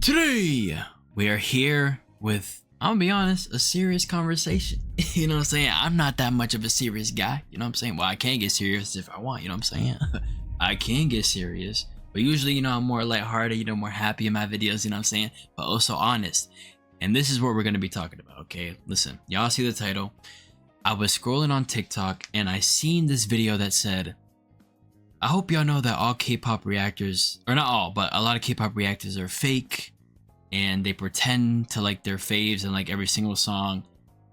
Today, we are here with, I'm gonna be honest, a serious conversation. You know what I'm saying? I'm not that much of a serious guy. You know what I'm saying? Well, I can get serious if I want, you know what I'm saying? I can get serious. But usually, I'm more lighthearted, more happy in my videos, you know what I'm saying? But also honest. And this is what we're gonna be talking about, okay? Listen, y'all see the title. I was scrolling on TikTok and I seen this video that said, I hope y'all know that all K-pop reactors, or not all, but a lot of K-pop reactors are fake and they pretend to like their faves in like every single song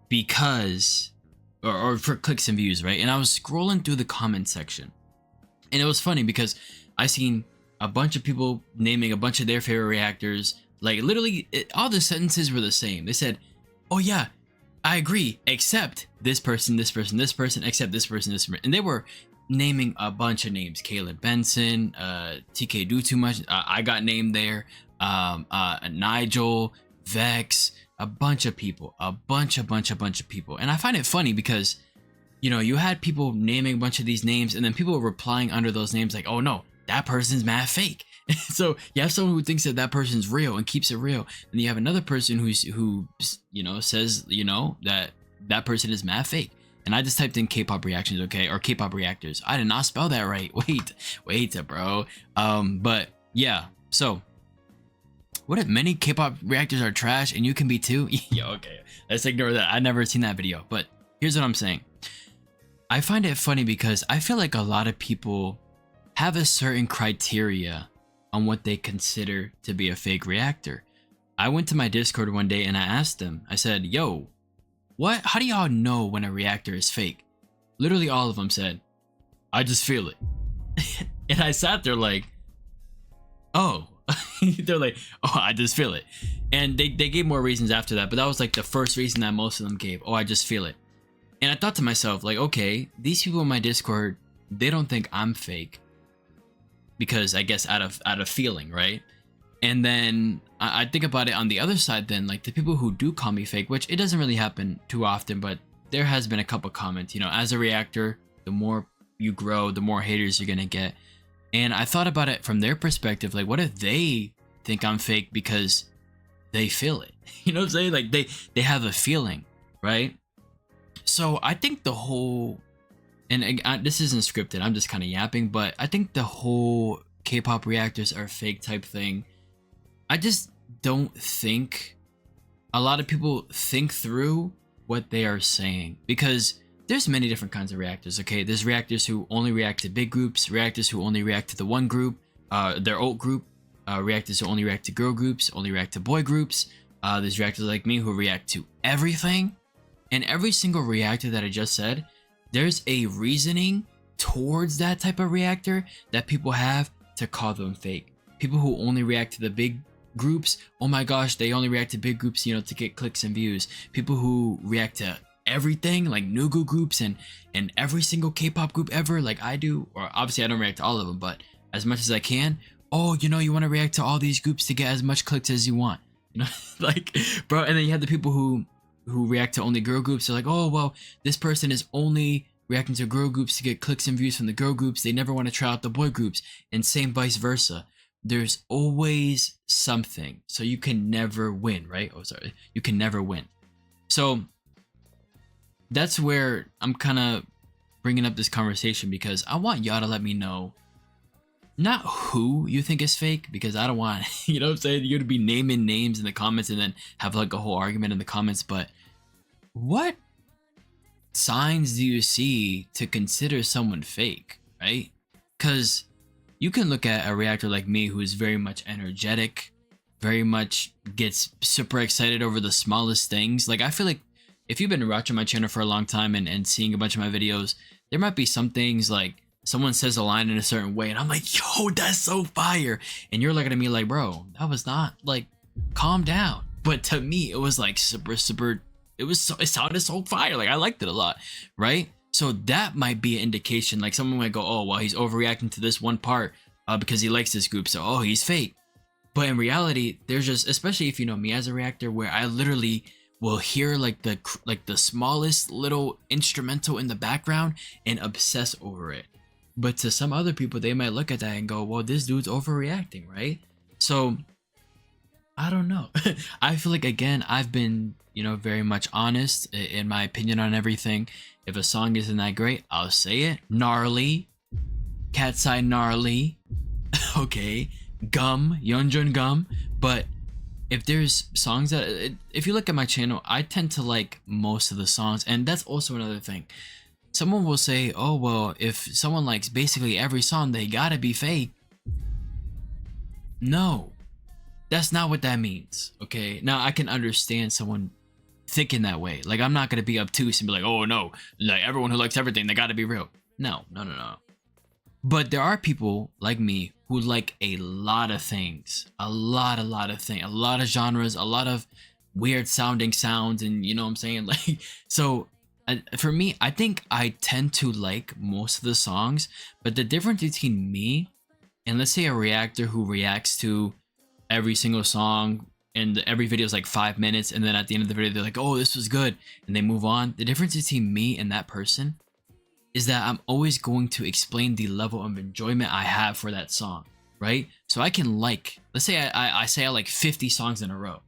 because, or for clicks and views, right? And I was scrolling through the comment section and it was funny because I seen a bunch of people naming a bunch of their favorite reactors. Like literally all the sentences were the same. They said, oh yeah, I agree, except this person, this person, this person, except this person, this person. And they were naming a bunch of names. Caleb Benson, TK Do Too Much, I got named there, Nigel, Vex, a bunch of people, a bunch of people. And I find it funny because, you had people naming a bunch of these names and then people were replying under those names like, oh no, that person's mad fake. So you have someone who thinks that that person's real and keeps it real, and you have another person who says that person is mad fake. And I just typed in K-pop reactions, okay, or K-pop reactors. I did not spell that right. Wait, bro. But yeah. So, what if many K-pop reactors are trash and you can be too? Yeah, okay. Let's ignore that. I never seen that video. But here's what I'm saying. I find it funny because I feel like a lot of people have a certain criteria on what they consider to be a fake reactor. I went to my Discord one day and I asked them. I said, "Yo, how do y'all know when a reactor is fake?" Literally all of them said, "I just feel it." And I sat there like, oh. They're like, "Oh, I just feel it." And they gave more reasons after that, but that was like the first reason that most of them gave. "Oh, I just feel it." And I thought to myself, like, okay, these people in my Discord, they don't think I'm fake because I guess out of feeling, right? And then I think about it on the other side then, like the people who do call me fake, which it doesn't really happen too often, but there has been a couple comments, as a reactor, the more you grow, the more haters you're gonna get. And I thought about it from their perspective, like what if they think I'm fake because they feel it? You know what I'm saying? Like they have a feeling, right? So I think the whole, and this isn't scripted, I'm just kind of yapping, but I think the whole K-pop reactors are fake type thing, I just don't think a lot of people think through what they are saying, because there's many different kinds of reactors, okay? There's reactors who only react to big groups, reactors who only react to the one group, their alt group, reactors who only react to girl groups, only react to boy groups. There's reactors like me who react to everything. And every single reactor that I just said, there's a reasoning towards that type of reactor that people have to call them fake. People who only react to the big groups, oh my gosh, they only react to big groups, to get clicks and views. People who react to everything, like Nugu groups and every single K-pop group ever, like I do, or obviously I don't react to all of them, but as much as I can. Oh, you want to react to all these groups to get as much clicks as you want, like, bro. And then you have the people who react to only girl groups. They're like, oh well, this person is only reacting to girl groups to get clicks and views from the girl groups. They never want to try out the boy groups, and same vice versa. There's always something, so you can never win, right? Oh, sorry, you can never win. So that's where I'm kind of bringing up this conversation, because I want y'all to let me know not who you think is fake, because I don't want, what I'm saying, you to be naming names in the comments and then have like a whole argument in the comments, but what signs do you see to consider someone fake, right? Because you can look at a reactor like me who is very much energetic, very much gets super excited over the smallest things. Like I feel like if you've been watching my channel for a long time and seeing a bunch of my videos, there might be some things like someone says a line in a certain way and I'm like, yo, that's so fire. And you're looking at me like, bro, that was not, like, calm down. But to me, it was like super, it sounded so fire. Like I liked it a lot, right? So that might be an indication, like someone might go, oh, well, he's overreacting to this one part because he likes this group. So, oh, he's fake. But in reality, there's just, especially if you know me as a reactor, where I literally will hear like the smallest little instrumental in the background and obsess over it. But to some other people, they might look at that and go, well, this dude's overreacting, right? So I don't know. I feel like, again, I've been, very much honest in my opinion on everything. If a song isn't that great, I'll say it. Gnarly, Cat's Eye gnarly, okay, Gum, Yeonjun Gum. But if there's songs that, if you look at my channel, I tend to like most of the songs, and that's also another thing. Someone will say, oh well, if someone likes basically every song, they gotta be fake. No, that's not what that means. Okay, now I can understand someone thinking that way. Like, I'm not gonna be obtuse and be like, oh no, like everyone who likes everything, they gotta be real. No, no, no, no. But there are people like me who like a lot of things, a lot of things, a lot of genres, a lot of weird sounding sounds, and you know what I'm saying? Like, so for me, I think I tend to like most of the songs, but the difference between me and, let's say, a reactor who reacts to every single song and every video is like 5 minutes, and then at the end of the video they're like, oh, this was good, and they move on. The difference between me and that person is that I'm always going to explain the level of enjoyment I have for that song, right? So I can like, let's say I say I like 50 songs in a row.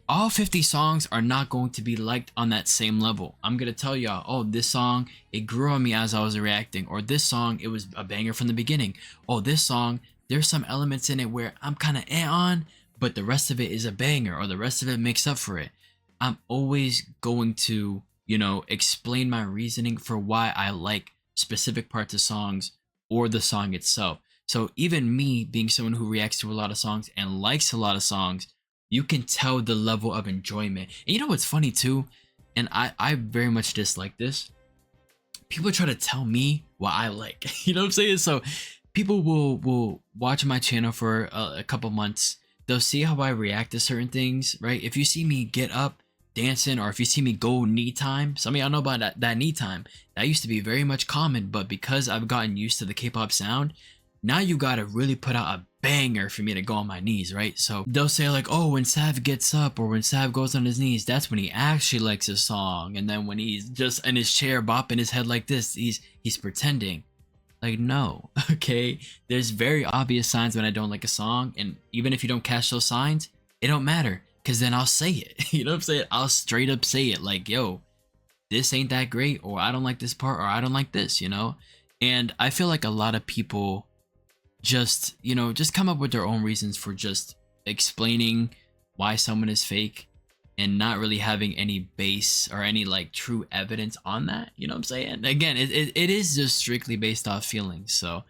All 50 songs are not going to be liked on that same level. I'm gonna tell y'all, oh, this song, it grew on me as I was reacting, or this song, it was a banger from the beginning. Oh, this song, there's some elements in it where I'm kind of on, but the rest of it is a banger, or the rest of it makes up for it. I'm always going to, explain my reasoning for why I like specific parts of songs or the song itself. So even me being someone who reacts to a lot of songs and likes a lot of songs, you can tell the level of enjoyment. And you know what's funny too? And I very much dislike this. People try to tell me what I like. You know what I'm saying? So people will watch my channel for a couple months. They'll see how I react to certain things, right? If you see me get up dancing, or if you see me go knee time, some of y'all know about that knee time. That used to be very much common, but because I've gotten used to the K-pop sound, now you gotta really put out a banger for me to go on my knees, right? So they'll say like, oh, when Sav gets up or when Sav goes on his knees, that's when he actually likes a song. And then when he's just in his chair bopping his head like this, he's pretending. Like, no, okay? There's very obvious signs when I don't like a song, and even if you don't catch those signs, it don't matter, because then I'll say it. You know what I'm saying? I'll straight up say it, like, yo, this ain't that great, or I don't like this part, or I don't like this, And I feel like a lot of people just come up with their own reasons for just explaining why someone is fake and not really having any base or any like true evidence on that. You know what I'm saying? Again, it is just strictly based off feelings. So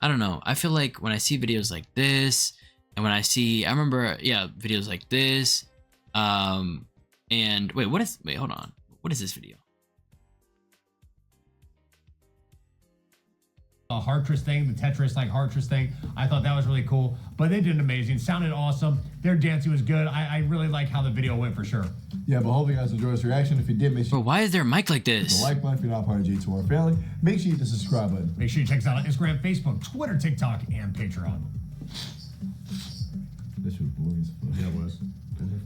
I don't know. I feel like when I see videos like this, and when I remember, videos like this, and wait, hold on. What is this video? Hartress thing, the Tetris like Hartress thing. I thought that was really cool, but they did amazing. Sounded awesome. Their dancing was good. I really like how the video went for sure. Yeah, but hope you guys enjoyed this reaction. If you did, make sure. But why is there a mic like this? The like button if you're not part of J2R family. Make sure you hit the subscribe button. Make sure you check us out on Instagram, Facebook, Twitter, TikTok, and Patreon. This was boring as fuck. Yeah, it was.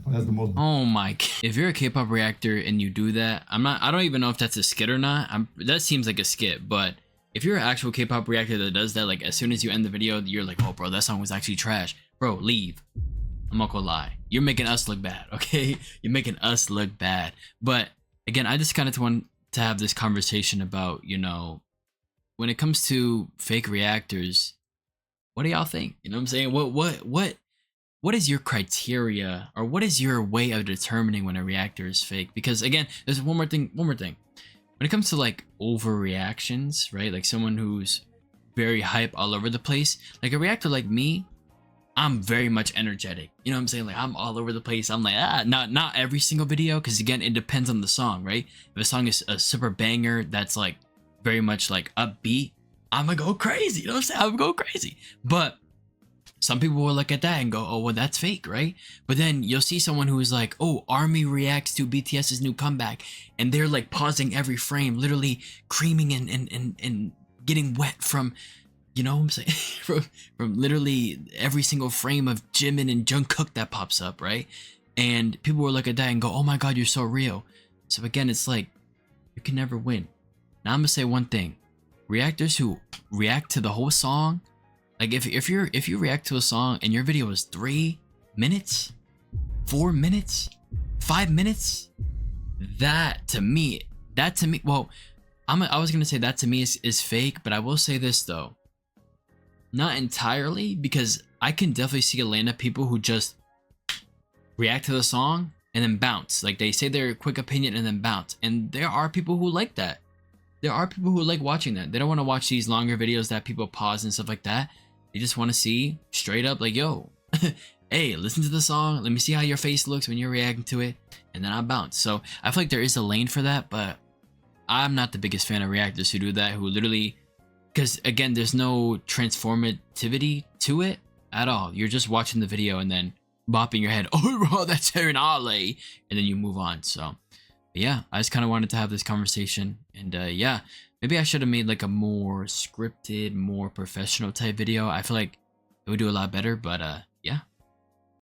That's the most. Oh my! If you're a K-pop reactor and you do that, I don't even know if that's a skit or not. That seems like a skit, but if you're an actual K-pop reactor that does that, like as soon as you end the video, you're like, oh bro, that song was actually trash. Bro, leave. I'm not gonna lie. You're making us look bad, okay? You're making us look bad. But again, I just kind of want to have this conversation about, when it comes to fake reactors, what do y'all think? You know what I'm saying? What is your criteria, or what is your way of determining when a reactor is fake? Because again, there's one more thing. When it comes to like overreactions, right? Like someone who's very hype all over the place, like a reactor like me, I'm very much energetic. You know what I'm saying? Like I'm all over the place. I'm like, not every single video, because again, it depends on the song, right? If a song is a super banger that's like very much like upbeat, I'm gonna go crazy. You know what I'm saying? I'm gonna go crazy. But some people will look at that and go, oh, well, that's fake, right? But then you'll see someone who is like, oh, ARMY reacts to BTS's new comeback, and they're like pausing every frame, literally creaming and getting wet from, you know what I'm saying? from literally every single frame of Jimin and Jungkook that pops up, right? And people will look at that and go, oh my God, you're so real. So again, it's like, you can never win. Now I'm gonna say one thing. Reactors who react to the whole song, like if you react to a song and your video is 3, minutes, 4 minutes, 5 minutes. That to me, well, I was gonna say that to me is fake, but I will say this though, not entirely, because I can definitely see a lane of people who just react to the song and then bounce. Like they say their quick opinion and then bounce. And there are people who like that. There are people who like watching that. They don't want to watch these longer videos that people pause and stuff like that. They just want to see straight up like, yo, hey, listen to the song. Let me see how your face looks when you're reacting to it. And then I bounce. So I feel like there is a lane for that, but I'm not the biggest fan of reactors who do that, who literally, because again, there's no transformativity to it at all. You're just watching the video and then bopping your head, oh, bro, that's Aaron Ale, and then you move on. So yeah, I just kind of wanted to have this conversation, and yeah, maybe I should have made like a more scripted, more professional type video. I feel like it would do a lot better, but yeah.